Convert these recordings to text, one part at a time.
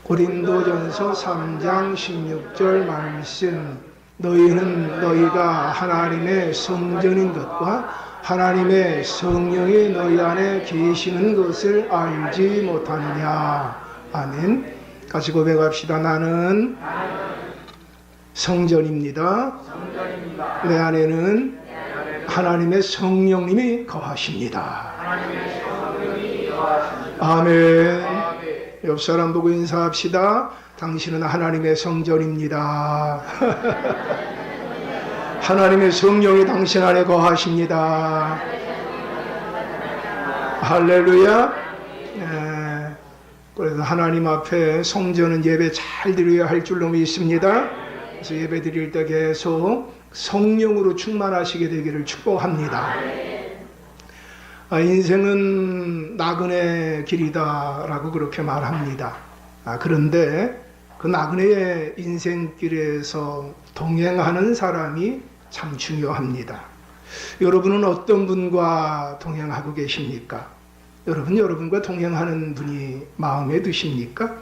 고린도전서 3장 16절 말씀, 너희는 너희가 하나님의 성전인 것과 하나님의 성령이 너희 안에 계시는 것을 알지 못하느냐. 아멘. 같이 고백합시다. 나는 성전입니다. 내 안에는 하나님의 성령님이 거하십니다. 아멘. 옆 사람 보고 인사합시다. 당신은 하나님의 성전입니다. 하나님의 성령이 당신 안에 거하십니다. 할렐루야. 그래서 하나님 앞에 성전은 예배 잘 드려야 할 줄로 믿습니다. 그래서 예배 드릴 때 계속 성령으로 충만하시게 되기를 축복합니다. 인생은 나그네 길이다라고 그렇게 말합니다. 그런데 그 나그네의 인생길에서 동행하는 사람이 참 중요합니다. 여러분은 어떤 분과 동행하고 계십니까? 여러분과 동행하는 분이 마음에 드십니까?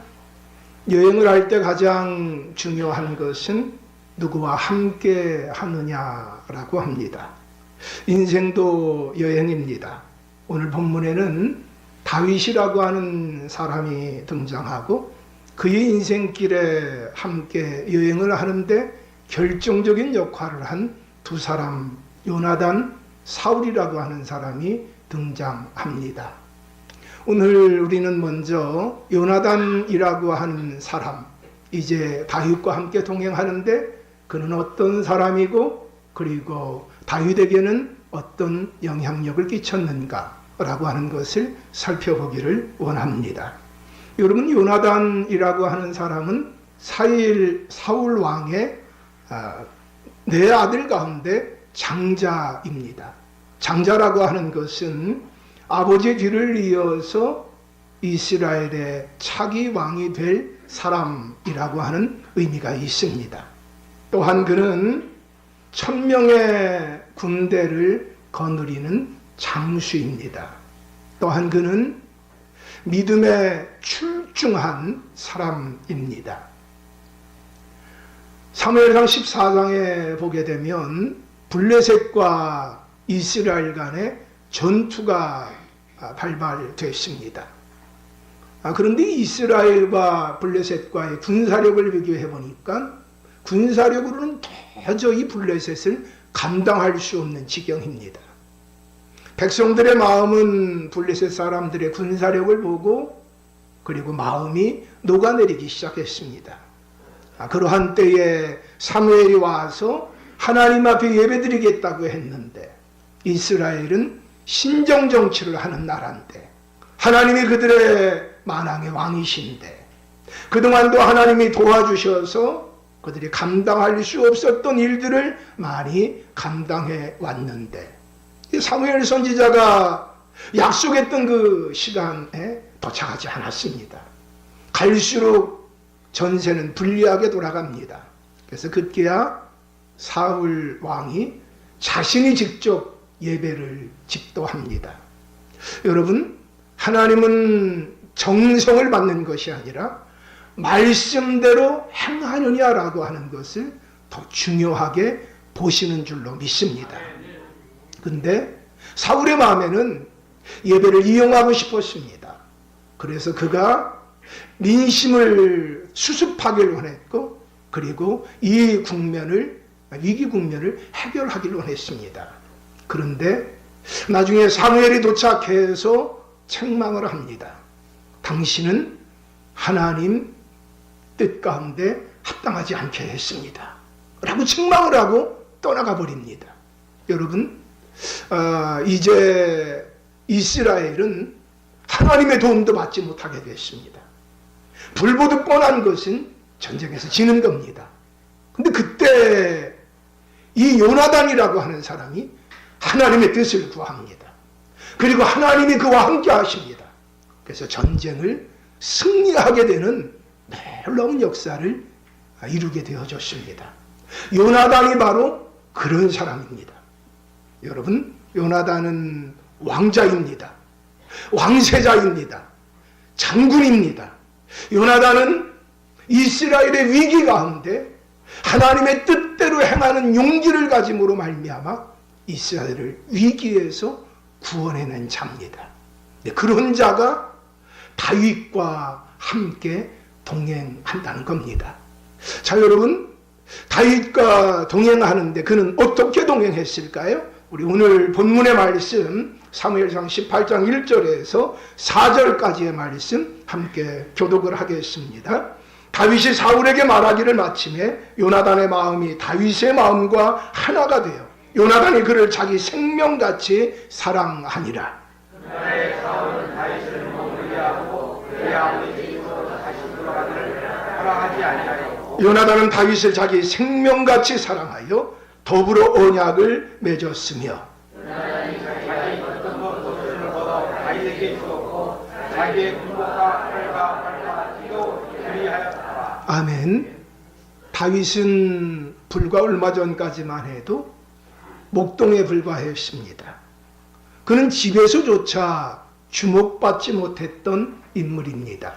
여행을 할 때 가장 중요한 것은 누구와 함께 하느냐라고 합니다. 인생도 여행입니다. 오늘 본문에는 다윗이라고 하는 사람이 등장하고 그의 인생길에 함께 여행을 하는데 결정적인 역할을 한 두 사람, 요나단, 사울이라고 하는 사람이 등장합니다. 오늘 우리는 먼저 요나단이라고 하는 사람, 이제 다윗과 함께 동행하는데 그는 어떤 사람이고 그리고 다윗에게는 어떤 영향력을 끼쳤는가 라고 하는 것을 살펴보기를 원합니다. 여러분, 요나단이라고 하는 사람은 사울 왕의 네 아들 가운데 장자입니다. 장자라고 하는 것은 아버지의 뒤를 이어서 이스라엘의 차기 왕이 될 사람이라고 하는 의미가 있습니다. 또한 그는 1000명의 군대를 거느리는 장수입니다. 또한 그는 믿음에 출중한 사람입니다. 사무엘상 14장에 보게 되면 블레셋과 이스라엘 간의 전투가 발발됐습니다. 그런데 이스라엘과 블레셋과의 군사력을 비교해 보니까 군사력으로는 도저히 블레셋을 감당할 수 없는 지경입니다. 백성들의 마음은 블레셋 사람들의 군사력을 보고 그리고 마음이 녹아내리기 시작했습니다. 그러한 때에 사무엘이 와서 하나님 앞에 예배드리겠다고 했는데 이스라엘은 신정정치를 하는 나라인데 하나님이 그들의 만왕의 왕이신데 그동안도 하나님이 도와주셔서 그들이 감당할 수 없었던 일들을 많이 감당해 왔는데 사무엘 선지자가 약속했던 그 시간에 도착하지 않았습니다. 갈수록 전세는 불리하게 돌아갑니다. 그래서 급기야 사울 왕이 자신이 직접 예배를 집도합니다. 여러분, 하나님은 정성을 받는 것이 아니라 말씀대로 행하느냐라고 하는 것을 더 중요하게 보시는 줄로 믿습니다. 근데 사울의 마음에는 예배를 이용하고 싶었습니다. 그래서 그가 민심을 수습하기를 원했고 그리고 이 위기 국면을 해결하기를 원했습니다. 그런데 나중에 사무엘이 도착해서 책망을 합니다. 당신은 하나님 뜻 가운데 합당하지 않게 했습니다. 라고 책망을 하고 떠나가 버립니다. 여러분, 이제 이스라엘은 하나님의 도움도 받지 못하게 됐습니다. 불보듯 뻔한 것은 전쟁에서 지는 겁니다. 근데 그때 이 요나단이라고 하는 사람이 하나님의 뜻을 구합니다. 그리고 하나님이 그와 함께 하십니다. 그래서 전쟁을 승리하게 되는 놀라운 역사를 이루게 되어졌습니다. 요나단이 바로 그런 사람입니다. 여러분, 요나단은 왕자입니다. 왕세자입니다. 장군입니다. 요나단은 이스라엘의 위기 가운데 하나님의 뜻대로 행하는 용기를 가짐으로 말미암아 이스라엘을 위기에서 구원해낸 자입니다. 그런 자가 다윗과 함께 동행한다는 겁니다. 자, 여러분, 다윗과 동행하는데 그는 어떻게 동행했을까요? 우리 오늘 본문의 말씀 사무엘상 18장 1절에서 4절까지의 말씀 함께 교독을 하겠습니다. 다윗이 사울에게 말하기를 마침에 요나단의 마음이 다윗의 마음과 하나가 되어 요나단이 그를 자기 생명같이 사랑하니라. 그날에 사울은 다윗을 머무르게 하고 그의 아버지 집으로 다시 돌아가기를 허락하지 아니하였고 요나단은 다윗을 자기 생명같이 사랑하여 더불어 언약을 맺었으며 요나단이 자기 어떤 것을 얻어 다윗에게 주었고 자기의 군복과 팔과 띠도 그리하였다. 아멘. 다윗은 불과 얼마 전까지만 해도 목동에 불과했습니다. 그는 집에서조차 주목받지 못했던 인물입니다.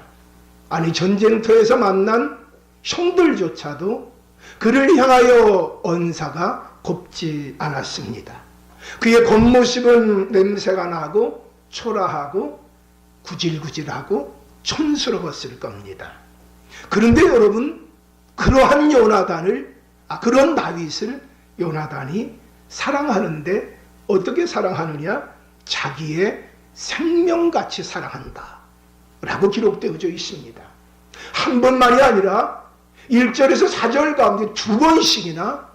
아니, 전쟁터에서 만난 형들조차도 그를 향하여 언사가 곱지 않았습니다. 그의 겉모습은 냄새가 나고 초라하고 구질구질하고 촌스러웠을 겁니다. 그런데 여러분, 그러한 그런 다윗을 요나단이 사랑하는데 어떻게 사랑하느냐? 자기의 생명같이 사랑한다 라고 기록되어져 있습니다. 한 번만이 아니라 1절에서 4절 가운데 2번씩이나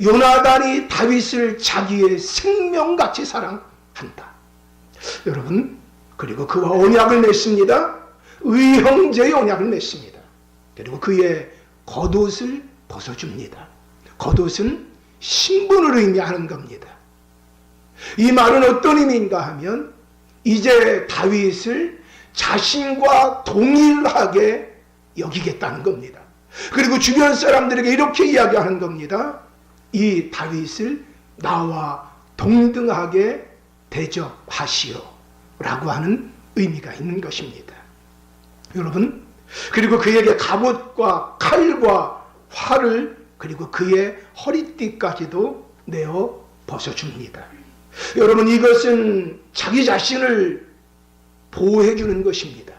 요나단이 다윗을 자기의 생명같이 사랑한다. 여러분, 그리고 그와 언약을 맺습니다. 의형제의 언약을 맺습니다. 그리고 그의 겉옷을 벗어줍니다. 겉옷은 신분을 의미하는 겁니다. 이 말은 어떤 의미인가 하면 이제 다윗을 자신과 동일하게 여기겠다는 겁니다. 그리고 주변 사람들에게 이렇게 이야기하는 겁니다. 이 다윗을 나와 동등하게 대접하시오 라고 하는 의미가 있는 것입니다. 여러분, 그리고 그에게 갑옷과 칼과 활을 그리고 그의 허리띠까지도 내어 벗어줍니다. 여러분, 이것은 자기 자신을 보호해 주는 것입니다.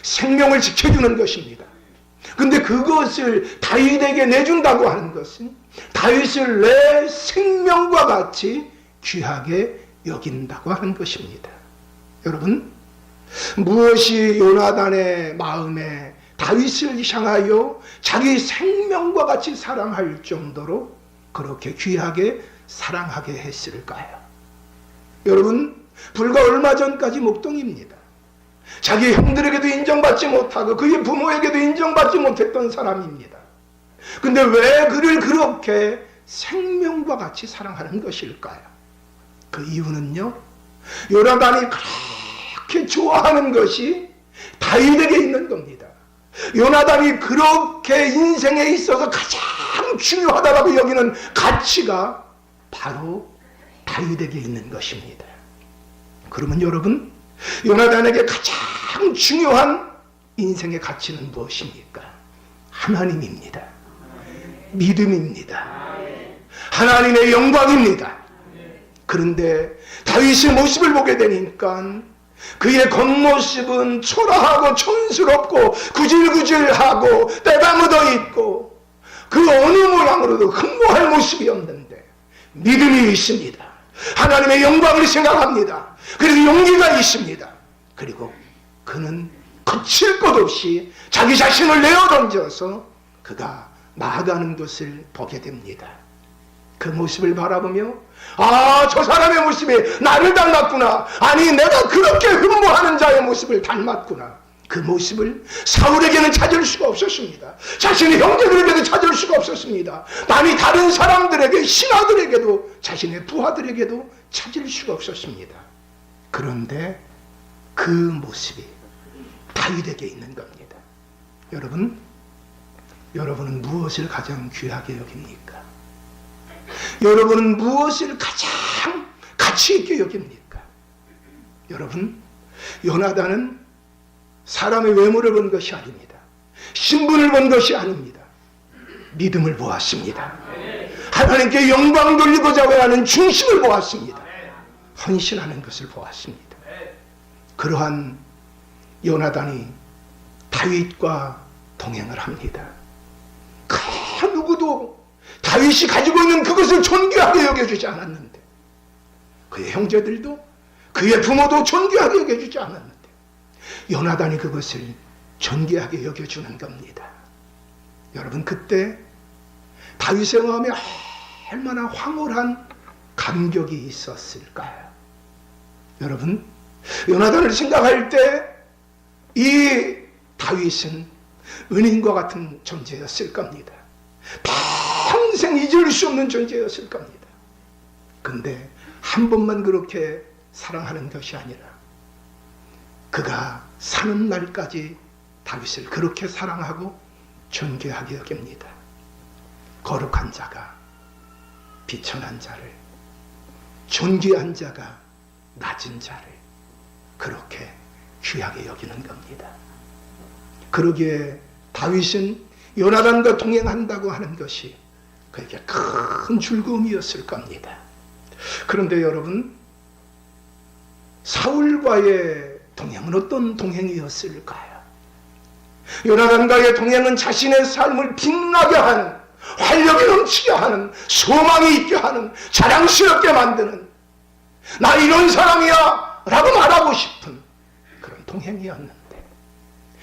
생명을 지켜주는 것입니다. 근데 그것을 다윗에게 내준다고 하는 것은 다윗을 내 생명과 같이 귀하게 여긴다고 하는 것입니다. 여러분, 무엇이 요나단의 마음에 다윗을 향하여 자기 생명과 같이 사랑할 정도로 그렇게 귀하게 사랑하게 했을까요? 여러분, 불과 얼마 전까지 목동입니다. 자기 형들에게도 인정받지 못하고 그의 부모에게도 인정받지 못했던 사람입니다. 근데 왜 그를 그렇게 생명과 같이 사랑하는 것일까요? 그 이유는요, 요나단이 그렇게 좋아하는 것이 다윗에게 있는 겁니다. 요나단이 그렇게 인생에 있어서 가장 중요하다고 여기는 가치가 바로 다윗에게 있는 것입니다. 그러면 여러분, 요나단에게 가장 중요한 인생의 가치는 무엇입니까? 하나님입니다. 믿음입니다. 하나님의 영광입니다. 그런데 다윗의 모습을 보게 되니까 그의 겉모습은 초라하고 촌스럽고 구질구질하고 때가 묻어있고 그 어느 모양으로도 흠모할 모습이었는데 믿음이 있습니다. 하나님의 영광을 생각합니다. 그리고 용기가 있습니다. 그리고 그는 거칠 것 없이 자기 자신을 내어 던져서 그가 나아가는 것을 보게 됩니다. 그 모습을 바라보며 저 사람의 모습이 나를 닮았구나. 아니, 내가 그렇게 흠모하는 자의 모습을 닮았구나. 그 모습을 사울에게는 찾을 수가 없었습니다. 자신의 형제들에게도 찾을 수가 없었습니다. 아니, 다른 사람들에게, 신하들에게도, 자신의 부하들에게도 찾을 수가 없었습니다. 그런데 그 모습이 다윗에게 있는 겁니다. 여러분은 무엇을 가장 귀하게 여깁니까? 여러분은 무엇을 가장 가치 있게 여깁니까? 여러분, 요나단은 사람의 외모를 본 것이 아닙니다. 신분을 본 것이 아닙니다. 믿음을 보았습니다. 하나님께 영광 돌리고자 하는 중심을 보았습니다. 헌신하는 것을 보았습니다. 그러한 요나단이 다윗과 동행을 합니다. 그 누구도 다윗이 가지고 있는 그것을 존귀하게 여겨주지 않았는데, 그의 형제들도 그의 부모도 존귀하게 여겨주지 않았는데, 요나단이 그것을 존귀하게 여겨주는 겁니다. 여러분, 그때 다윗의 마음에 얼마나 황홀한 감격이 있었을까요? 여러분, 요나단을 생각할 때 이 다윗은 은인과 같은 존재였을 겁니다. 평생 잊을 수 없는 존재였을 겁니다. 근데 한 번만 그렇게 사랑하는 것이 아니라 그가 사는 날까지 다윗을 그렇게 사랑하고 존귀하게 여깁니다. 거룩한 자가 비천한 자를, 존귀한 자가 낮은 자를 그렇게 귀하게 여기는 겁니다. 그러기에 다윗은 요나단과 동행한다고 하는 것이 그에게 큰 즐거움이었을 겁니다. 그런데 여러분, 사울과의 동행은 어떤 동행이었을까요? 요나단과의 동행은 자신의 삶을 빛나게 하는, 활력이 넘치게 하는, 소망이 있게 하는, 자랑스럽게 만드는, 나 이런 사람이야 라고 말하고 싶은 그런 동행이었는데,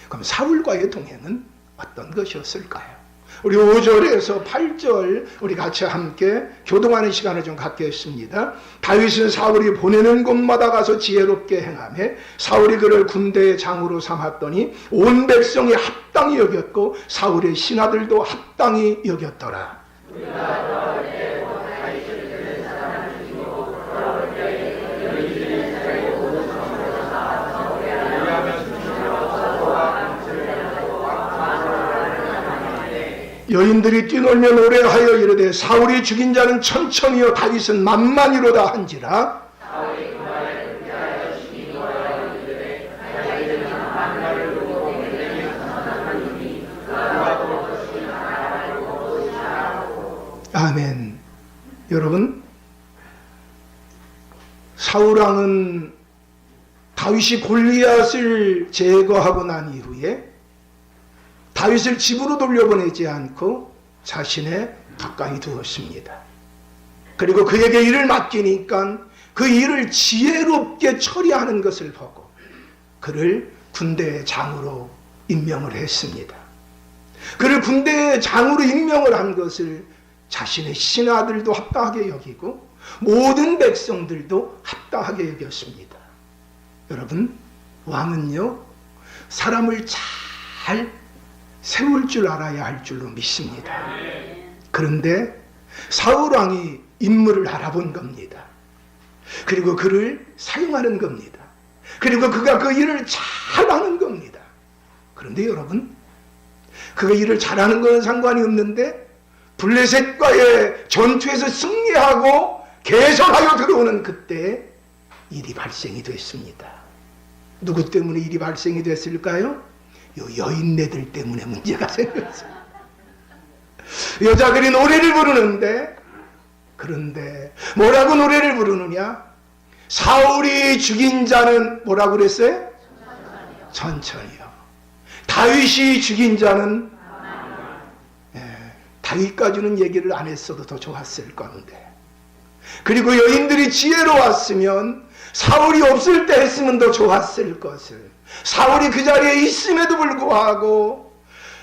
그럼 사울과의 동행은 어떤 것이었을까요? 우리 5절에서 8절 우리 같이 함께 교동하는 시간을 좀 갖겠습니다. 다윗은 사울이 보내는 곳마다 가서 지혜롭게 행하며 사울이 그를 군대의 장으로 삼았더니 온 백성이 합당히 여겼고 사울의 신하들도 합당히 여겼더라. 여인들이 뛰놀며 노래하여 이르되 사울이 죽인 자는 천천히요 다윗은 만만이로다 한지라. 아멘. 여러분, 사울왕은 다윗이 골리앗을 제거하고 난 이후에 다윗을 집으로 돌려보내지 않고 자신의 가까이 두었습니다. 그리고 그에게 일을 맡기니까 그 일을 지혜롭게 처리하는 것을 보고 그를 군대의 장으로 임명을 했습니다. 그를 군대의 장으로 임명을 한 것을 자신의 신하들도 합당하게 여기고 모든 백성들도 합당하게 여겼습니다. 여러분, 왕은요, 사람을 잘 세울 줄 알아야 할 줄로 믿습니다. 그런데 사울왕이 인물을 알아본 겁니다. 그리고 그를 사용하는 겁니다. 그리고 그가 그 일을 잘하는 겁니다. 그런데 여러분, 그가 일을 잘하는 건 상관이 없는데 블레셋과의 전투에서 승리하고 개선하여 들어오는 그때 일이 발생이 됐습니다. 누구 때문에 일이 발생이 됐을까요? 여인네들 때문에 문제가 생겼어요. 여자들이 노래를 부르는데, 그런데 뭐라고 노래를 부르느냐? 사울이 죽인 자는 뭐라고 그랬어요? 천천히요. 다윗이 죽인 자는, 다윗까지는 얘기를 안 했어도 더 좋았을 건데, 그리고 여인들이 지혜로웠으면 사울이 없을 때 했으면 더 좋았을 것을, 사울이 그 자리에 있음에도 불구하고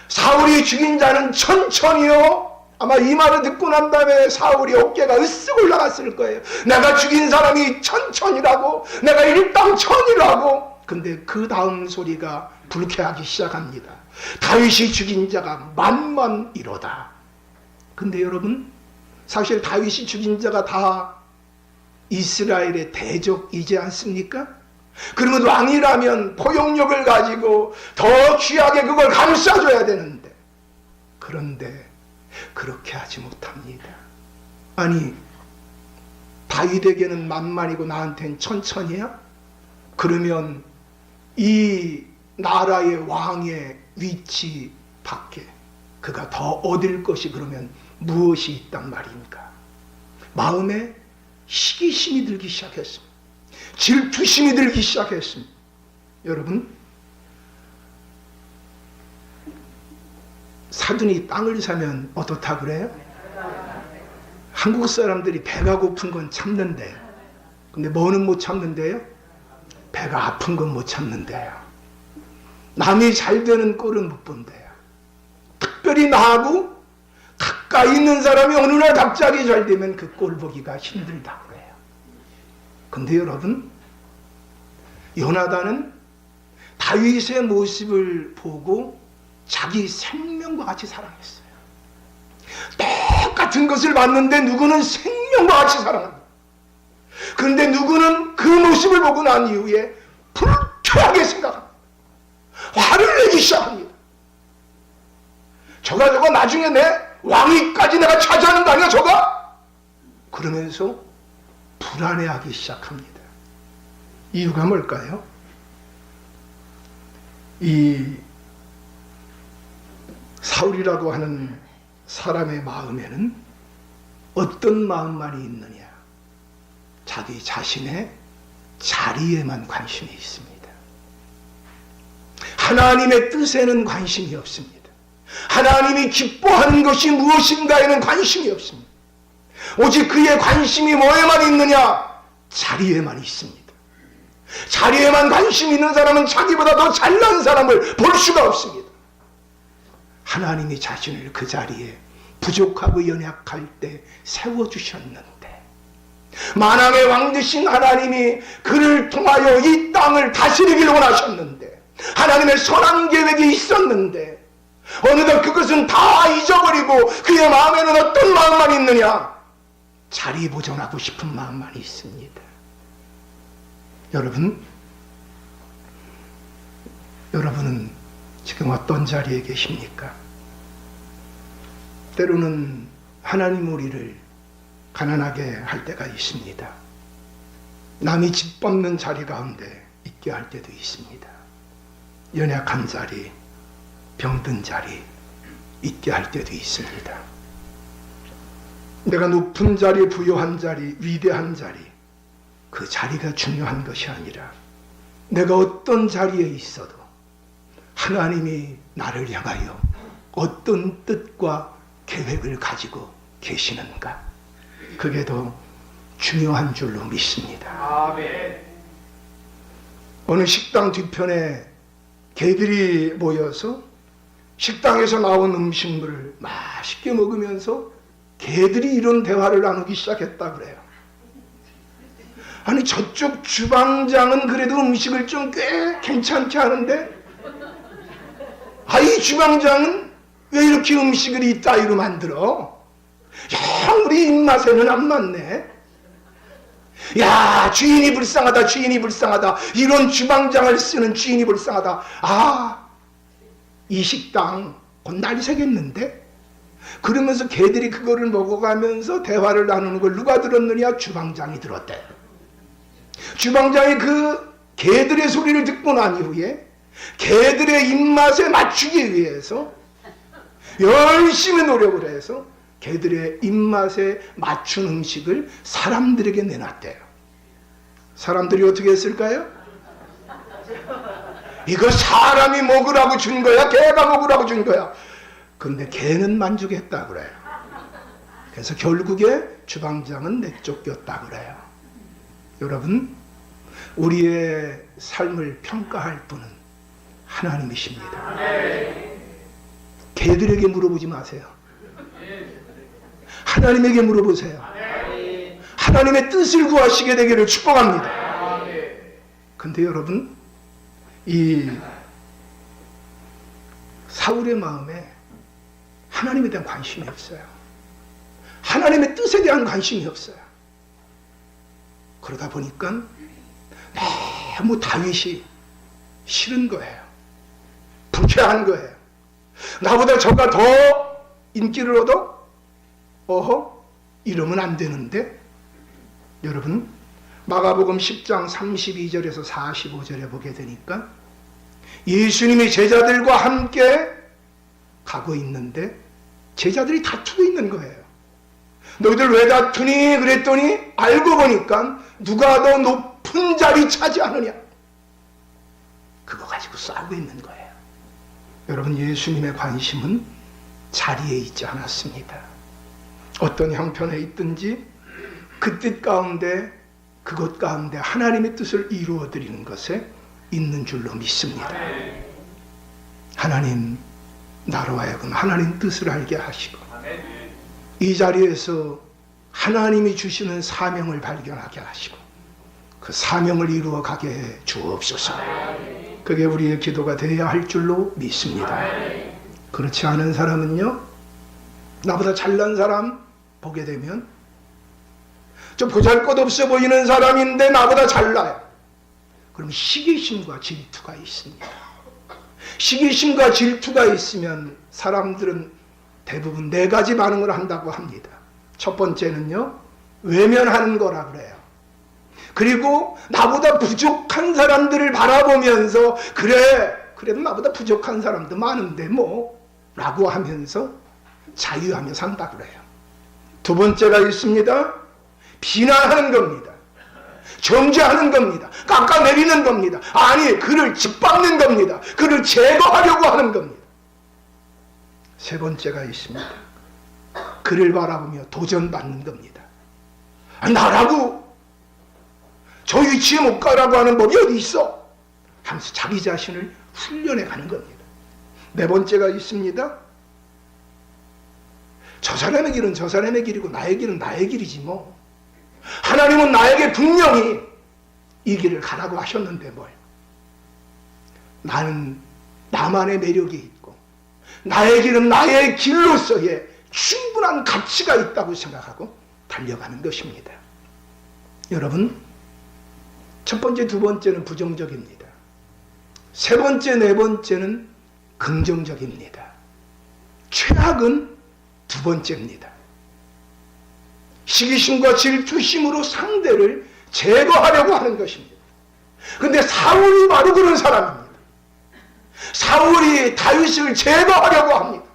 사울이 죽인 자는 천천히요. 아마 이 말을 듣고 난 다음에 사울이 어깨가 으쓱 올라갔을 거예요. 내가 죽인 사람이 천천히라고, 내가 일당천이라고. 근데 그 다음 소리가 불쾌하기 시작합니다. 다윗이 죽인 자가 만만이로다. 근데 여러분, 사실 다윗이 죽인 자가 다 이스라엘의 대적이지 않습니까? 그러면 왕이라면 포용력을 가지고 더 귀하게 그걸 감싸줘야 되는데, 그런데 그렇게 하지 못합니다. 아니, 다윗에게는 만만이고 나한테는 천천히야? 그러면 이 나라의 왕의 위치, 밖에 그가 더 얻을 것이 그러면 무엇이 있단 말입니까? 마음에 시기심이 들기 시작했습니다. 질투심이 들기 시작했습니다. 여러분, 사돈이 땅을 사면 어떻다 그래요? 한국 사람들이 배가 고픈 건 참는데요. 근데 뭐는 못 참는데요? 배가 아픈 건 못 참는데요. 남이 잘 되는 꼴은 못 본대요. 특별히 나하고 가까이 있는 사람이 어느 날 갑자기 잘 되면 그 꼴 보기가 힘들다고 그래요. 근데 여러분, 요나단은 다윗의 모습을 보고 자기 생명과 같이 사랑했어요. 똑같은 것을 봤는데 누구는 생명과 같이 사랑합니다. 그런데 누구는 그 모습을 보고 난 이후에 불쾌하게 생각합니다. 화를 내기 시작합니다. 저거 나중에 내 왕위까지 내가 차지하는 거 아니야 저가? 그러면서 불안해하기 시작합니다. 이유가 뭘까요? 이 사울이라고 하는 사람의 마음에는 어떤 마음만이 있느냐? 자기 자신의 자리에만 관심이 있습니다. 하나님의 뜻에는 관심이 없습니다. 하나님이 기뻐하는 것이 무엇인가에는 관심이 없습니다. 오직 그의 관심이 뭐에만 있느냐? 자리에만 있습니다. 자리에만 관심이 있는 사람은 자기보다 더 잘난 사람을 볼 수가 없습니다. 하나님이 자신을 그 자리에 부족하고 연약할 때 세워주셨는데, 만왕의 왕 되신 하나님이 그를 통하여 이 땅을 다스리기를 원하셨는데, 하나님의 선한 계획이 있었는데 어느덧 그것은 다 잊어버리고 그의 마음에는 어떤 마음만 있느냐? 자리 보존하고 싶은 마음만 있습니다. 여러분은 지금 어떤 자리에 계십니까? 때로는 하나님 우리를 가난하게 할 때가 있습니다. 남이 짓밟는 자리 가운데 있게 할 때도 있습니다. 연약한 자리, 병든 자리 있게 할 때도 있습니다. 내가 높은 자리, 부유한 자리, 위대한 자리, 그 자리가 중요한 것이 아니라 내가 어떤 자리에 있어도 하나님이 나를 향하여 어떤 뜻과 계획을 가지고 계시는가, 그게 더 중요한 줄로 믿습니다. 아멘. 어느 식당 뒤편에 개들이 모여서 식당에서 나온 음식물을 맛있게 먹으면서 개들이 이런 대화를 나누기 시작했다 그래요. 아니, 저쪽 주방장은 그래도 음식을 좀 꽤 괜찮게 하는데, 이 주방장은 왜 이렇게 음식을 이따위로 만들어? 야, 우리 입맛에는 안 맞네. 야, 주인이 불쌍하다, 주인이 불쌍하다. 이런 주방장을 쓰는 주인이 불쌍하다. 이 식당 곧 날이 새겠는데? 그러면서 개들이 그거를 먹어가면서 대화를 나누는 걸 누가 들었느냐? 주방장이 들었대. 주방장이 그 개들의 소리를 듣고 난 이후에 개들의 입맛에 맞추기 위해서 열심히 노력을 해서 개들의 입맛에 맞춘 음식을 사람들에게 내놨대요. 사람들이 어떻게 했을까요? 이거 사람이 먹으라고 준 거야? 개가 먹으라고 준 거야? 근데 개는 만족했다 그래요. 그래서 결국에 주방장은 내쫓겼다 그래요. 여러분, 우리의 삶을 평가할 분은 하나님이십니다. 개들에게 물어보지 마세요. 하나님에게 물어보세요. 하나님의 뜻을 구하시게 되기를 축복합니다. 근데 여러분, 이 사울의 마음에 하나님에 대한 관심이 없어요. 하나님의 뜻에 대한 관심이 없어요. 그러다 보니까 너무 다윗이 싫은 거예요. 불쾌한 거예요. 나보다 저가 더 인기를 얻어? 이러면 안 되는데? 여러분, 마가복음 10장 32절에서 45절에 보게 되니까 예수님이 제자들과 함께 가고 있는데 제자들이 다투고 있는 거예요. 너희들 왜 다투니? 그랬더니 알고 보니까 누가 더 높은 자리 차지하느냐, 그거 가지고 싸우고 있는 거예요. 여러분, 예수님의 관심은 자리에 있지 않았습니다. 어떤 형편에 있든지 그 뜻 가운데, 그것 가운데 하나님의 뜻을 이루어 드리는 것에 있는 줄로 믿습니다. 하나님, 나로 하여금 하나님 뜻을 알게 하시고 이 자리에서 하나님이 주시는 사명을 발견하게 하시고 그 사명을 이루어 가게 해 주옵소서. 그게 우리의 기도가 되어야 할 줄로 믿습니다. 그렇지 않은 사람은요, 나보다 잘난 사람 보게 되면 좀 보잘것없어 보이는 사람인데 나보다 잘나요. 그럼 시기심과 질투가 있습니다. 시기심과 질투가 있으면 사람들은 대부분 네 가지 반응을 한다고 합니다. 첫 번째는요, 외면하는 거라 그래요. 그리고 나보다 부족한 사람들을 바라보면서 그래도 나보다 부족한 사람도 많은데 뭐 라고 하면서 자유하며 산다 그래요. 두 번째가 있습니다. 비난하는 겁니다. 정죄하는 겁니다. 깎아내리는 겁니다. 아니, 그를 짓밟는 겁니다. 그를 제거하려고 하는 겁니다. 세 번째가 있습니다. 그를 바라보며 도전받는 겁니다. 아니, 나라고 저 위치에 못 가라고 하는 법이 어디 있어? 하면서 자기 자신을 훈련해 가는 겁니다. 네 번째가 있습니다. 저 사람의 길은 저 사람의 길이고 나의 길은 나의 길이지 뭐. 하나님은 나에게 분명히 이 길을 가라고 하셨는데 뭘. 나는 나만의 매력이 있고 나의 길은 나의 길로서의 충분한 가치가 있다고 생각하고 달려가는 것입니다. 여러분, 첫 번째, 두 번째는 부정적입니다. 세 번째, 네 번째는 긍정적입니다. 최악은 두 번째입니다. 시기심과 질투심으로 상대를 제거하려고 하는 것입니다. 그런데 사울이 바로 그런 사람입니다. 사울이 다윗을 제거하려고 합니다.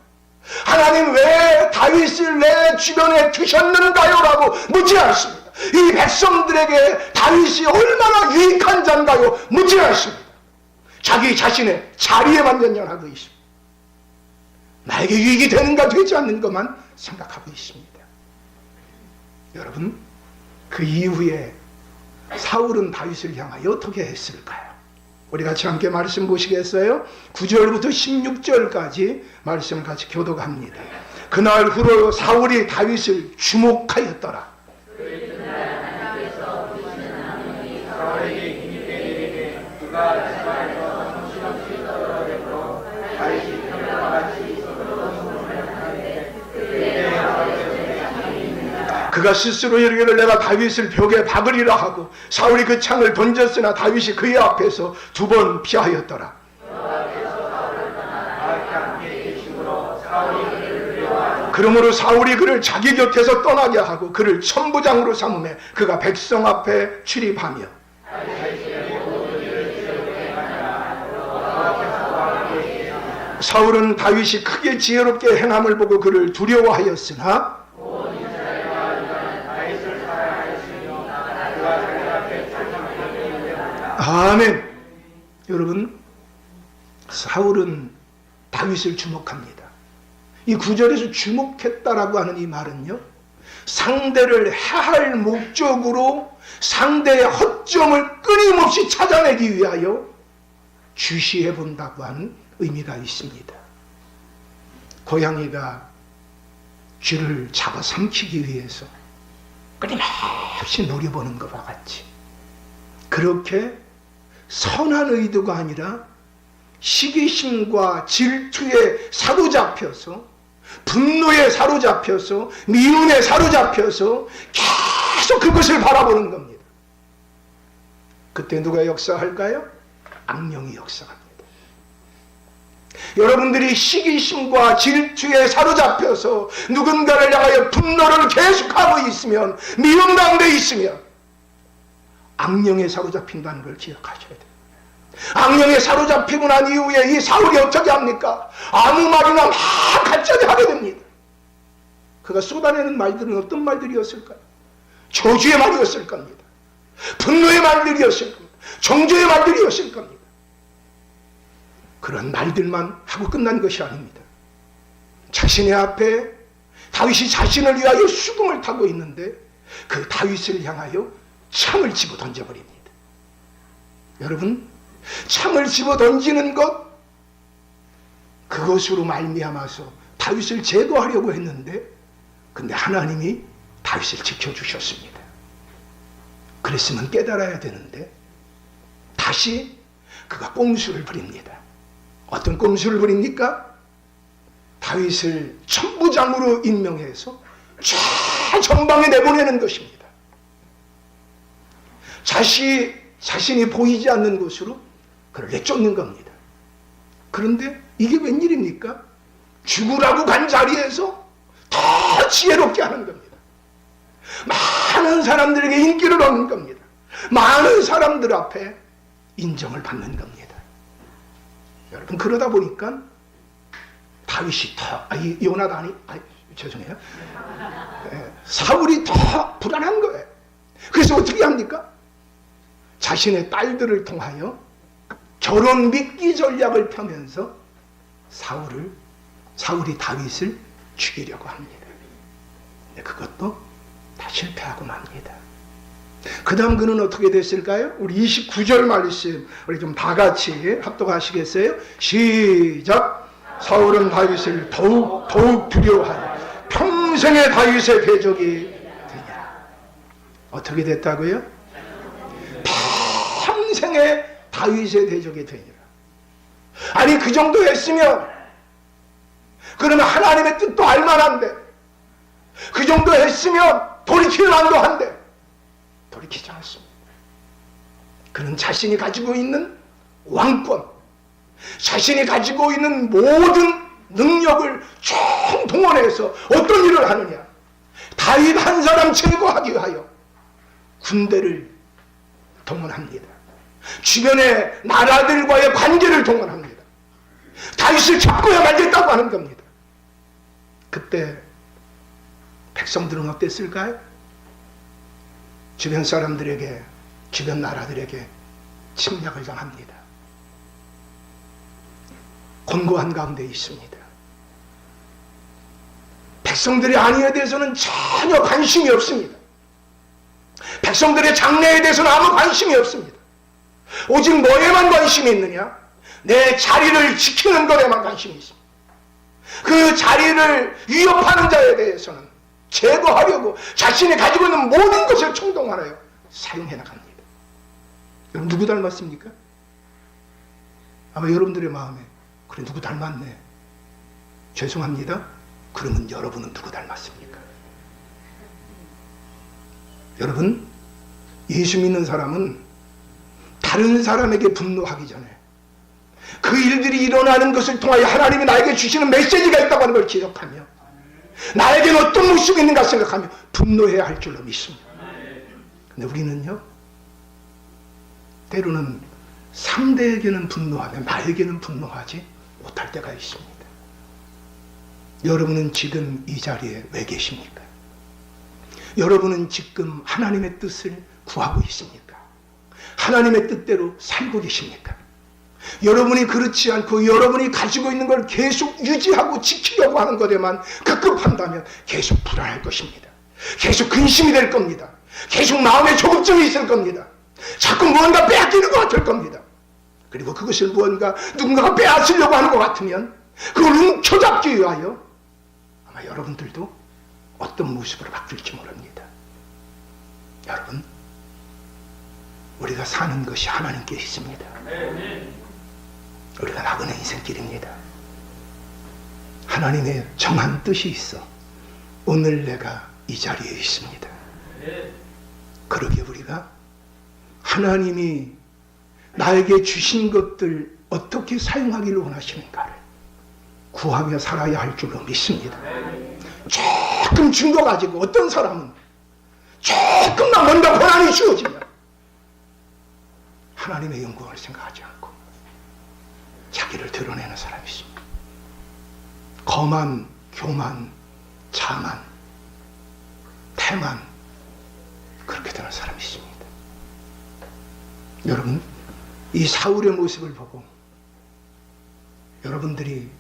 하나님, 왜 다윗을 내 주변에 두셨는가요? 라고 묻지 않습니다. 이 백성들에게 다윗이 얼마나 유익한 자인가요? 묻지 않습니다. 자기 자신의 자리에만 연연하고 있습니다. 나에게 유익이 되는가 되지 않는가만 생각하고 있습니다. 여러분, 그 이후에 사울은 다윗을 향하여 어떻게 했을까요? 우리 같이 함께 말씀 보시겠어요? 9절부터 16절까지 말씀을 같이 교독합니다. 그날 후로 사울이 다윗을 주목하였더라. 그가 스스로 이르기를 내가 다윗을 벽에 박으리라 하고 사울이 그 창을 던졌으나 다윗이 그의 앞에서 두 번 피하였더라. 그러므로 사울이 그를 자기 곁에서 떠나게 하고 그를 천부장으로 삼음에 그가 백성 앞에 출입하며 사울은 다윗이 크게 지혜롭게 행함을 보고 그를 두려워하였으나 아멘. 여러분, 사울은 다윗을 주목합니다. 이 구절에서 주목했다라고 하는 이 말은요, 상대를 해할 목적으로 상대의 허점을 끊임없이 찾아내기 위하여 주시해 본다고 하는 의미가 있습니다. 고양이가 쥐를 잡아삼키기 위해서 끊임없이 노려보는 것과 같이 그렇게 선한 의도가 아니라 시기심과 질투에 사로잡혀서 분노에 사로잡혀서 미움에 사로잡혀서 계속 그것을 바라보는 겁니다. 그때 누가 역사할까요? 악령이 역사합니다. 여러분들이 시기심과 질투에 사로잡혀서 누군가를 향하여 분노를 계속하고 있으면, 미움 가운데 있으면 악령에 사로잡힌다는 걸 기억하셔야 돼요. 악령에 사로잡히고 난 이후에 이 사울이 어떻게 합니까? 아무 말이나 막 갑자기 하게 됩니다. 그가 쏟아내는 말들은 어떤 말들이었을까요? 저주의 말이었을 겁니다. 분노의 말들이었을 겁니다. 정죄의 말들이었을 겁니다. 그런 말들만 하고 끝난 것이 아닙니다. 자신의 앞에 다윗이 자신을 위하여 수금을 타고 있는데 그 다윗을 향하여 창을 집어 던져버립니다. 여러분, 창을 집어 던지는 것, 그것으로 말미암아서 다윗을 제거하려고 했는데 근데 하나님이 다윗을 지켜주셨습니다. 그랬으면 깨달아야 되는데 다시 그가 꼼수를 부립니다. 어떤 꼼수를 부립니까? 다윗을 천부장으로 임명해서 최전방에 내보내는 것입니다. 자신이 보이지 않는 곳으로 그를 내쫓는 겁니다. 그런데 이게 웬일입니까? 죽으라고 간 자리에서 더 지혜롭게 하는 겁니다. 많은 사람들에게 인기를 얻는 겁니다. 많은 사람들 앞에 인정을 받는 겁니다. 여러분, 그러다 보니까 다윗이 요나단이 죄송해요. 사울이 더 불안한 거예요. 그래서 어떻게 합니까? 자신의 딸들을 통하여 결혼 미끼 전략을 펴면서 사울이 다윗을 죽이려고 합니다. 그것도 다 실패하고 맙니다. 그 다음 그는 어떻게 됐을까요? 우리 29절 말씀 우리 좀 다 같이 합독하시겠어요? 시작! 사울은 다윗을 더욱 두려워하여 평생의 다윗의 대적이 되니라. 어떻게 됐다고요? 평생의 다윗의 대적이 되니라. 아니, 그 정도 했으면 그러면 하나님의 뜻도 알만한데, 그 정도 했으면 돌이킬 만도 한데 돌이키지 않습니다. 그는 자신이 가지고 있는 왕권, 자신이 가지고 있는 모든 능력을 총동원해서 어떤 일을 하느냐? 다윗 한 사람 제거하기 위하여 군대를 동원합니다. 주변의 나라들과의 관계를 동원합니다. 다윗을 잡고야 말겠다고 하는 겁니다. 그때 백성들은 어땠을까요? 주변 사람들에게, 주변 나라들에게 침략을 당합니다. 곤고한 가운데 있습니다. 백성들의 안위에 대해서는 전혀 관심이 없습니다. 백성들의 장래에 대해서는 아무 관심이 없습니다. 오직 뭐에만 관심이 있느냐? 내 자리를 지키는 것에만 관심이 있습니다. 그 자리를 위협하는 자에 대해서는 제거하려고 자신이 가지고 있는 모든 것을 총동원하여 사용해 나갑니다. 여러분, 누구 닮았습니까? 아마 여러분들의 마음에 그래, 누구 닮았네. 죄송합니다. 그러면 여러분은 누구 닮았습니까? 여러분, 예수 믿는 사람은 다른 사람에게 분노하기 전에 그 일들이 일어나는 것을 통하여 하나님이 나에게 주시는 메시지가 있다고 하는 걸 기억하며 나에게는 어떤 모습이 있는가 생각하며 분노해야 할 줄로 믿습니다. 근데 우리는요, 때로는 상대에게는 분노하며 나에게는 분노하지 못할 때가 있습니다. 여러분은 지금 이 자리에 왜 계십니까? 여러분은 지금 하나님의 뜻을 구하고 있습니까? 하나님의 뜻대로 살고 계십니까? 여러분이 그렇지 않고 여러분이 가지고 있는 걸 계속 유지하고 지키려고 하는 것에만 급급한다면 계속 불안할 것입니다. 계속 근심이 될 겁니다. 계속 마음에 조급증이 있을 겁니다. 자꾸 무언가 빼앗기는 것 같을 겁니다. 그리고 그것을 누군가가 빼앗으려고 하는 것 같으면 그걸 움켜잡기 위하여 아마 여러분들도 어떤 모습으로 바뀔지 모릅니다. 여러분, 우리가 사는 것이 하나님께 있습니다. 우리가 나가는 인생길입니다. 하나님의 정한 뜻이 있어 오늘 내가 이 자리에 있습니다. 그러기에 우리가 하나님이 나에게 주신 것들 어떻게 사용하기를 원하시는가를 구하며 살아야 할 줄로 믿습니다. 조금 준 거 가지고 어떤 사람은 조금만 뭔가 권한이 주어지면 하나님의 영광을 생각하지 않고 자기를 드러내는 사람이 있습니다. 거만, 교만, 자만, 태만, 그렇게 되는 사람이 있습니다. 여러분, 이 사울의 모습을 보고 여러분들이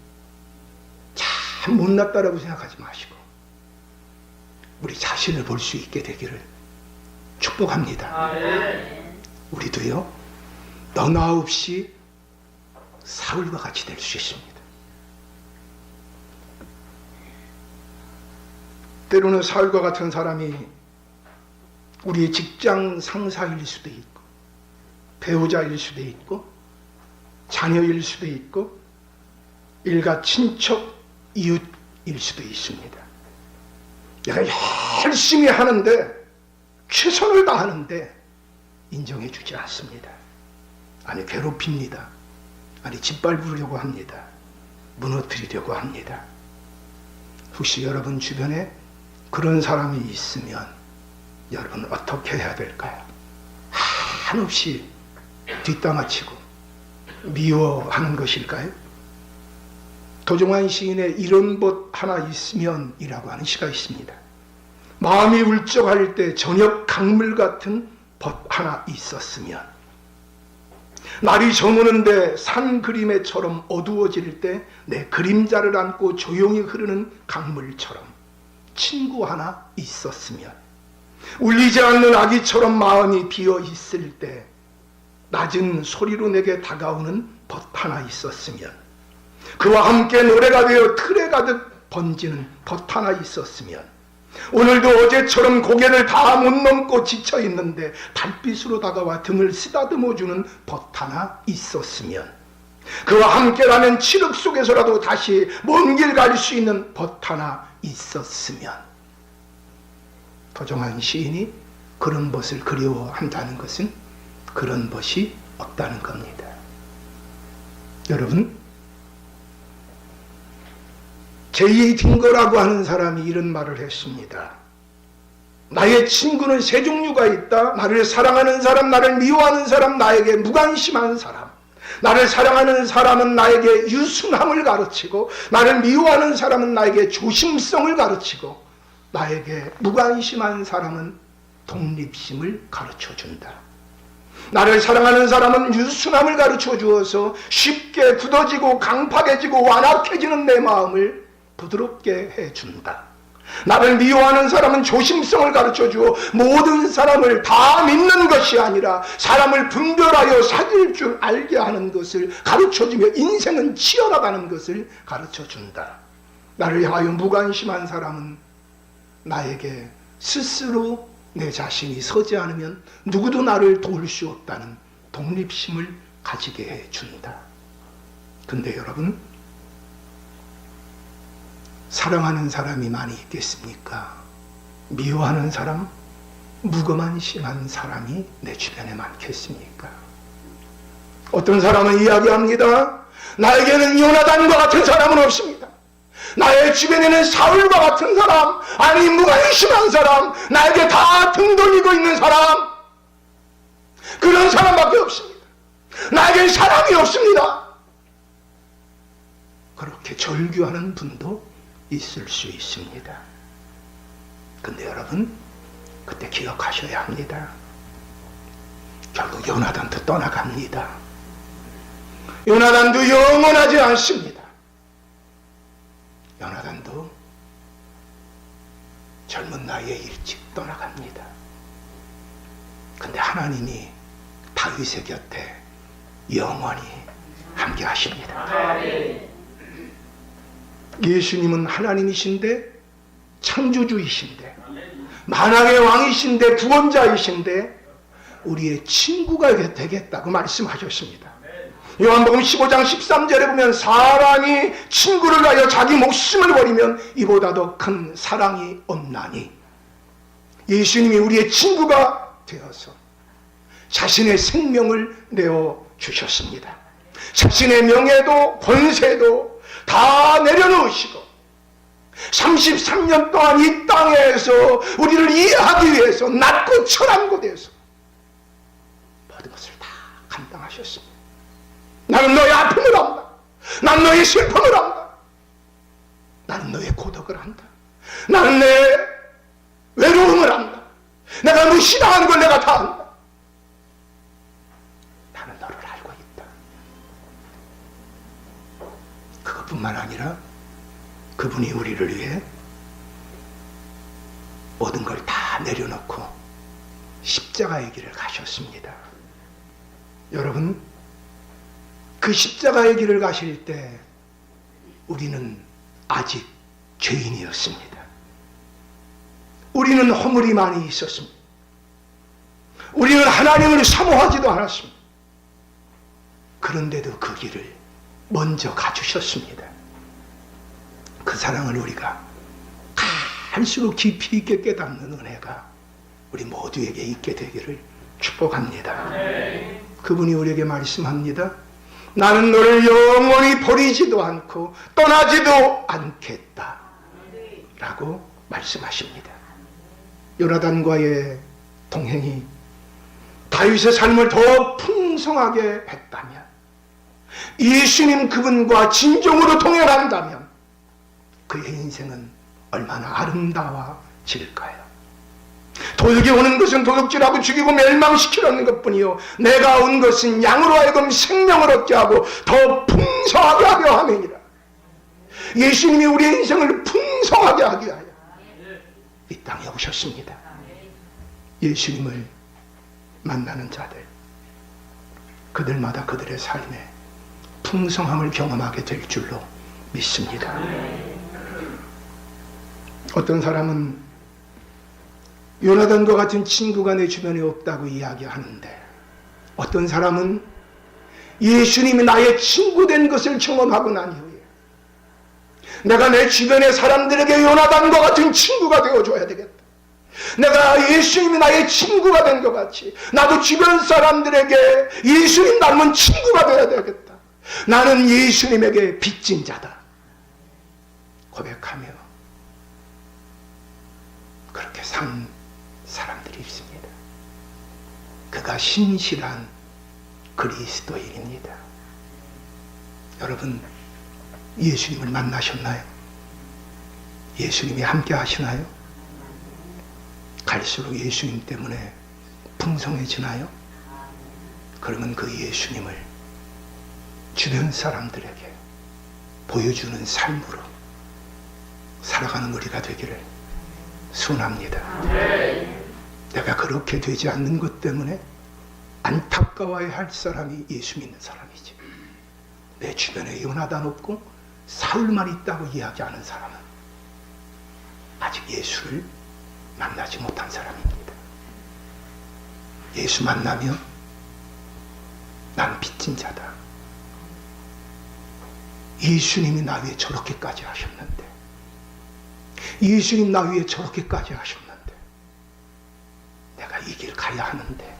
참 못났다라고 생각하지 마시고 우리 자신을 볼 수 있게 되기를 축복합니다. 우리도요, 너나 없이 사울과 같이 될 수 있습니다. 때로는 사울과 같은 사람이 우리의 직장 상사일 수도 있고, 배우자일 수도 있고, 자녀일 수도 있고, 일가 친척, 이웃일 수도 있습니다. 내가 열심히 하는데, 최선을 다하는데 인정해 주지 않습니다. 아니, 괴롭힙니다. 아니, 짓밟으려고 합니다. 무너뜨리려고 합니다. 혹시 여러분 주변에 그런 사람이 있으면 여러분 어떻게 해야 될까요? 한없이 뒷담화치고 미워하는 것일까요? 도종환 시인의 이런 벗 하나 있으면 이라고 하는 시가 있습니다. 마음이 울적할 때 저녁 강물 같은 벗 하나 있었으면, 날이 저무는데 산 그림에처럼 어두워질 때 내 그림자를 안고 조용히 흐르는 강물처럼 친구 하나 있었으면, 울리지 않는 아기처럼 마음이 비어 있을 때 낮은 소리로 내게 다가오는 벗 하나 있었으면, 그와 함께 노래가 되어 틀에 가득 번지는 벗 하나 있었으면, 오늘도 어제처럼 고개를 다 못 넘고 지쳐 있는데 달빛으로 다가와 등을 쓰다듬어주는 벗 하나 있었으면, 그와 함께라면 칠흑 속에서라도 다시 먼 길 갈 수 있는 벗 하나 있었으면, 도종환 시인이 그런 벗을 그리워한다는 것은 그런 벗이 없다는 겁니다. 여러분, 제이 딩거라고 하는 사람이 이런 말을 했습니다. 나의 친구는 세 종류가 있다. 나를 사랑하는 사람, 나를 미워하는 사람, 나에게 무관심한 사람. 나를 사랑하는 사람은 나에게 유순함을 가르치고, 나를 미워하는 사람은 나에게 조심성을 가르치고, 나에게 무관심한 사람은 독립심을 가르쳐준다. 나를 사랑하는 사람은 유순함을 가르쳐 주어서 쉽게 굳어지고 강팍해지고 완악해지는 내 마음을 부드럽게 해준다. 나를 미워하는 사람은 조심성을 가르쳐 주어 모든 사람을 다 믿는 것이 아니라 사람을 분별하여 사귈 줄 알게 하는 것을 가르쳐 주며 인생은 치열하다는 것을 가르쳐 준다. 나를 향하여 무관심한 사람은 나에게 스스로 내 자신이 서지 않으면 누구도 나를 도울 수 없다는 독립심을 가지게 해준다. 근데 여러분, 사랑하는 사람이 많이 있겠습니까? 미워하는 사람, 무관심한 사람이 내 주변에 많겠습니까? 어떤 사람은 이야기합니다. 나에게는 요나단과 같은 사람은 없습니다. 나의 주변에는 사울과 같은 사람, 아니 무관심한 사람, 나에게 다 등 돌리고 있는 사람, 그런 사람밖에 없습니다. 나에겐 사랑이 없습니다. 그렇게 절규하는 분도 있을 수 있습니다. 근데 여러분, 그때 기억하셔야 합니다. 결국 요나단도 떠나갑니다. 요나단도 영원하지 않습니다. 요나단도 젊은 나이에 일찍 떠나갑니다. 근데 하나님이 다윗의 곁에 영원히 함께 하십니다. 예수님은 하나님이신데, 창조주이신데, 만왕의 왕이신데, 구원자이신데 우리의 친구가 되겠다고 말씀하셨습니다. 요한복음 15장 13절에 보면 사람이 친구를 위하여 자기 목숨을 버리면 이보다 더 큰 사랑이 없나니, 예수님이 우리의 친구가 되어서 자신의 생명을 내어주셨습니다. 자신의 명예도 권세도 다 내려놓으시고 33년 동안 이 땅에서 우리를 이해하기 위해서 낮고 천한 곳에서 모든 것을 다 감당하셨습니다. 나는 너의 아픔을 안다. 나는 너의 슬픔을 안다. 나는 너의 고독을 안다. 나는 내 외로움을 안다. 내가 무시당하는 걸 내가 다 안다. 나는 너를 알고 있다. 그것뿐만 아니라 그분이 우리를 위해 모든 걸 다 내려놓고 십자가의 길을 가셨습니다. 여러분, 그 십자가의 길을 가실 때 우리는 아직 죄인이었습니다. 우리는 허물이 많이 있었습니다. 우리는 하나님을 사모하지도 않았습니다. 그런데도 그 길을 먼저 가주셨습니다. 그 사랑을 우리가 갈수록 깊이 있게 깨닫는 은혜가 우리 모두에게 있게 되기를 축복합니다. 그분이 우리에게 말씀합니다. 나는 너를 영원히 버리지도 않고 떠나지도 않겠다 라고 말씀하십니다. 요나단과의 동행이 다윗의 삶을 더 풍성하게 했다면, 예수님 그분과 진정으로 동행한다면 그의 인생은 얼마나 아름다워질까요? 도둑이 오는 것은 도둑질하고 죽이고 멸망시키려는 것뿐이요, 내가 온 것은 양으로 하여금 생명을 얻게 하고 더 풍성하게 하려 함이니라. 예수님이 우리의 인생을 풍성하게 하기 위하여 이 땅에 오셨습니다. 예수님을 만나는 자들, 그들마다 그들의 삶에 풍성함을 경험하게 될 줄로 믿습니다. 어떤 사람은 요나단과 같은 친구가 내 주변에 없다고 이야기하는데, 어떤 사람은 예수님이 나의 친구 된 것을 경험하고 난 이후에 내가 내 주변의 사람들에게 요나단과 같은 친구가 되어줘야 되겠다. 내가 예수님이 나의 친구가 된 것 같이 나도 주변 사람들에게 예수님 닮은 친구가 되어야 되겠다. 나는 예수님에게 빚진 자다 고백하며 그렇게 산 사람들이 있습니다. 그가 신실한 그리스도인입니다. 여러분, 예수님을 만나셨나요? 예수님이 함께 하시나요? 갈수록 예수님 때문에 풍성해지나요? 그러면 그 예수님을 주변 사람들에게 보여주는 삶으로 살아가는 우리가 되기를 소원합니다. 내가 그렇게 되지 않는 것 때문에 안타까워야 할 사람이 예수 믿는 사람이지, 내 주변에 요나단 없고 사울만 있다고 이야기하는 사람은 아직 예수를 만나지 못한 사람입니다. 예수 만나면 난 빚진 자다. 예수님이 나 위해 저렇게까지 하셨는데, 예수님 나 위해 저렇게까지 하셨는데 내가 이 길 가야 하는데,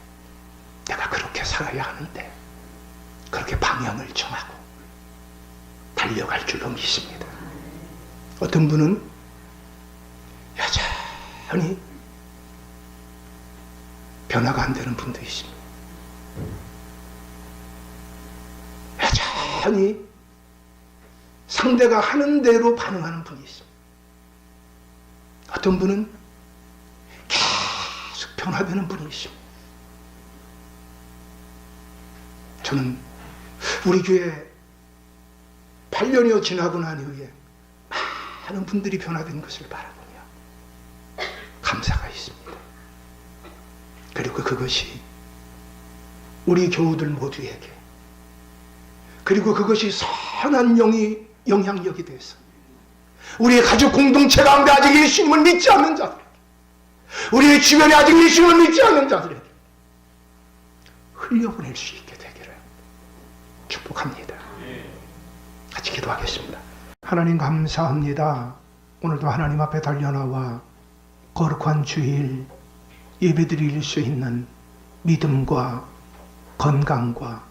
내가 그렇게 살아야 하는데, 그렇게 방향을 정하고 달려갈 줄로 믿습니다. 어떤 분은 여전히 변화가 안 되는 분도 있습니다. 여전히 상대가 하는 대로 반응하는 분이 있습니다. 어떤 분은 계속 변화되는 분이 있습니다. 저는 우리 교회 8년여 지나고 난 이후에 많은 분들이 변화된 것을 바라보며 감사가 있습니다. 그리고 그것이 우리 교우들 모두에게, 그리고 그것이 선한 영향력이 돼서 우리의 가족 공동체 가운데 아직 예수님을 믿지 않는 자들에게, 우리의 주변에 아직 예수님을 믿지 않는 자들에게 흘려보낼 수 있게 되기를 축복합니다. 같이 기도하겠습니다. 하나님 감사합니다. 오늘도 하나님 앞에 달려나와 거룩한 주일 예배드릴 수 있는 믿음과 건강과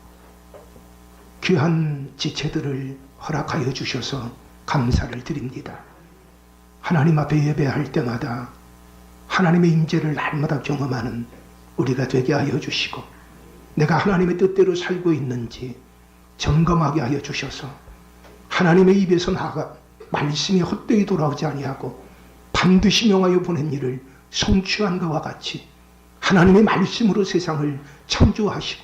귀한 지체들을 허락하여 주셔서 감사를 드립니다. 하나님 앞에 예배할 때마다 하나님의 임재를 날마다 경험하는 우리가 되게 하여 주시고, 내가 하나님의 뜻대로 살고 있는지 점검하게 하여 주셔서 하나님의 입에서 나가 말씀이 헛되이 돌아오지 아니하고 반드시 명하여 보낸 일을 성취한 것과 같이 하나님의 말씀으로 세상을 창조하시고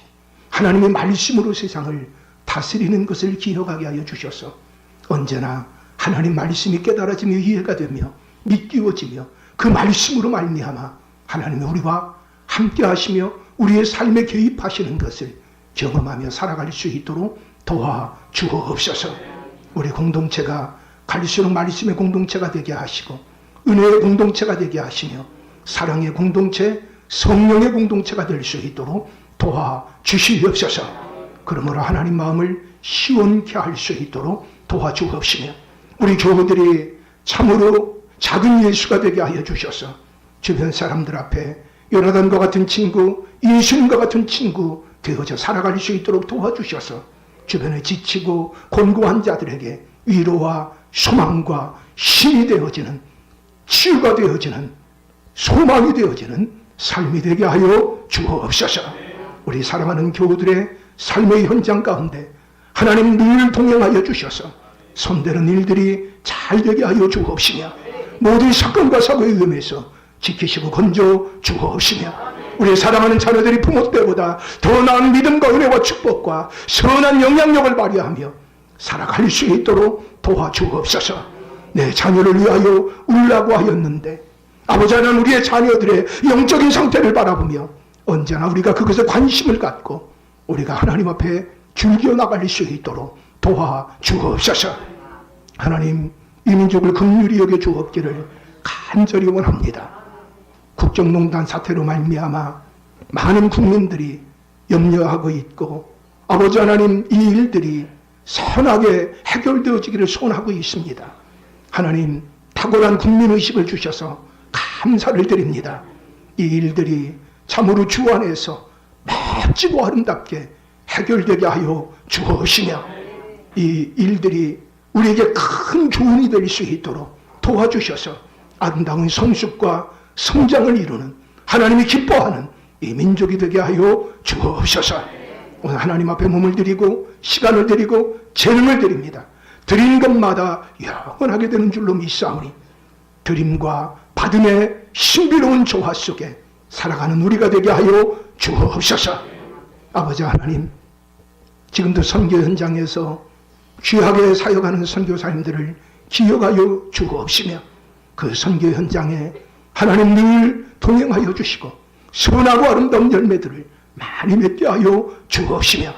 하나님의 말씀으로 세상을 다스리는 것을 기억하게 하여 주셔서 언제나 하나님 말씀이 깨달아지며 이해가 되며 믿기워지며 그 말씀으로 말미암아 하나님의 우리와 함께 하시며 우리의 삶에 개입하시는 것을 경험하며 살아갈 수 있도록 도와주옵소서. 우리 공동체가 갈수록 말씀의 공동체가 되게 하시고 은혜의 공동체가 되게 하시며 사랑의 공동체, 성령의 공동체가 될 수 있도록 도와주시옵소서. 그러므로 하나님 마음을 시원케 할 수 있도록 도와주옵시며 우리 교우들이 참으로 작은 예수가 되게 하여 주셔서 주변 사람들 앞에 요나단과 같은 친구, 예수님과 같은 친구 되어져 살아갈 수 있도록 도와주셔서 주변에 지치고 곤고한 자들에게 위로와 소망과 힘이 되어지는, 치유가 되어지는, 소망이 되어지는 삶이 되게 하여 주옵소서. 우리 사랑하는 교우들의 삶의 현장 가운데 하나님 늘 동행하여 주셔서 손대는 일들이 잘 되게 하여 주옵시며 모든 사건과 사고의 위험에서 지키시고 건져 주옵시며 우리 사랑하는 자녀들이 부모 때보다 더 나은 믿음과 은혜와 축복과 선한 영향력을 발휘하며 살아갈 수 있도록 도와주옵소서. 내 자녀를 위하여 울라고 하였는데 아버지 하나님 우리의 자녀들의 영적인 상태를 바라보며 언제나 우리가 그것에 관심을 갖고 우리가 하나님 앞에 즐겨 나갈 수 있도록 도와주옵소서. 하나님 이 민족을 긍휼히 여겨 주옵기를 간절히 원합니다. 국정농단 사태로 말미암아 많은 국민들이 염려하고 있고 아버지 하나님 이 일들이 선하게 해결되어지기를 소원하고 있습니다. 하나님 탁월한 국민의식을 주셔서 감사를 드립니다. 이 일들이 참으로 주 안에서 멋지고 아름답게 해결되게 하여 주옵시며 이 일들이 우리에게 큰 교훈이 될 수 있도록 도와주셔서 아름다운 성숙과 성장을 이루는 하나님이 기뻐하는 이 민족이 되게 하여 주옵소서. 오늘 하나님 앞에 몸을 드리고 시간을 드리고 재능을 드립니다. 드린 것마다 영원하게 되는 줄로 믿사오니 드림과 받음의 신비로운 조화 속에 살아가는 우리가 되게 하여 주옵소서. 아버지 하나님 지금도 선교 현장에서 귀하게 사역하는 선교사님들을 기억하여 주옵시며 그 선교 현장에 하나님 늘 동행하여 주시고 선하고 아름다운 열매들을 많이 맺게 하여 주옵시며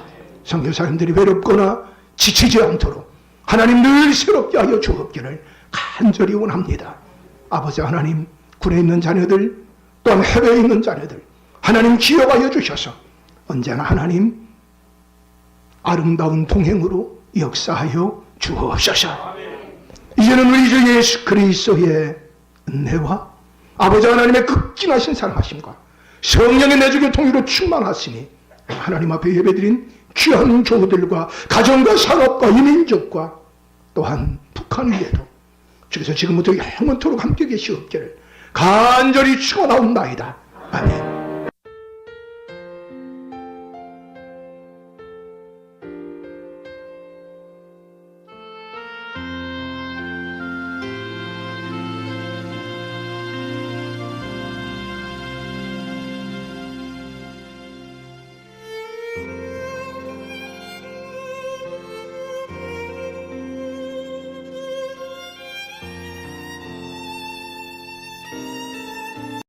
선교사님들이 외롭거나 지치지 않도록 하나님 늘 새롭게 하여 주옵기를 간절히 원합니다. 아버지 하나님 군에 있는 자녀들 또한 해외에 있는 자녀들 하나님 기억하여 주셔서 언제나 하나님 아름다운 동행으로 역사하여 주옵소서. 이제는 우리 주 예수 그리스도의 은혜와 아버지 하나님의 극진하신 사랑하심과 성령의 내주교 통일로 충만하시니 하나님 앞에 예배드린 귀한 교우들과 가정과 산업과 이 민족과 또한 북한 위에도 주께서 지금부터 영원토록 함께 계시옵기를 간절히 축원하옵나이다. 아멘.